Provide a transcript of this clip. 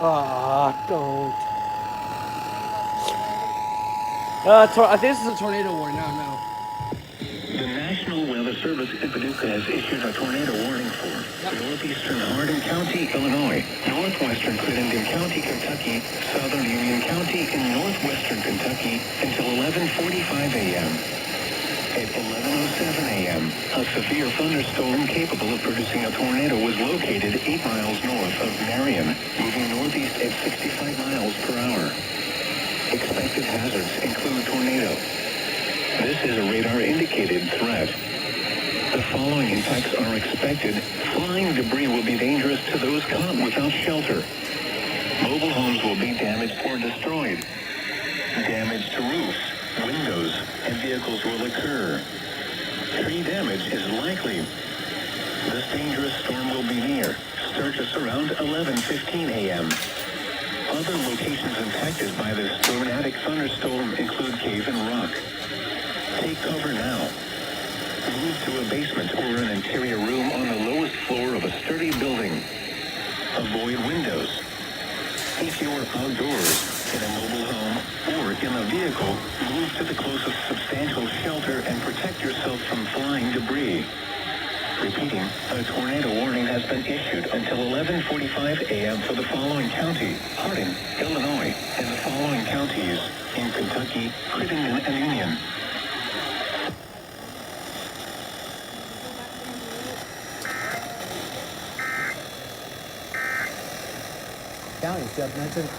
Ah, don't. This is a tornado warning. No. The National Weather Service in Paducah has issued a tornado warning for northeastern Hardin County, Illinois, northwestern Crittenden County, Kentucky, southern Union County, in northwestern Kentucky until 11:45 a.m. At 11:07 a.m., a severe thunderstorm capable of producing a tornado was located 8 miles north of Marion, moving northeast at 65 miles per hour. Expected hazards include tornado. This is a radar-indicated threat. The following impacts are expected. Flying debris will be dangerous to those caught without shelter. Mobile homes will be damaged or destroyed. Damage to roofs, windows, and vehicles will occur. Tree damage is likely. This dangerous storm will be near. Start us around 11:15 a.m. Other locations impacted by this tornadic thunderstorm include Cave and Rock. Take cover now. Move to a basement or an interior room on the lowest floor of a sturdy building. Avoid windows. If you're outdoors, in a mobile home, or in a vehicle, move to the closest substantial shelter and protect yourself from flying debris. Repeating, a tornado warning has been issued until 11:45 a.m. for the following county: Hardin, Illinois, and the following counties in Kentucky, Crittenden, and Union. Counties, Jeff mentioned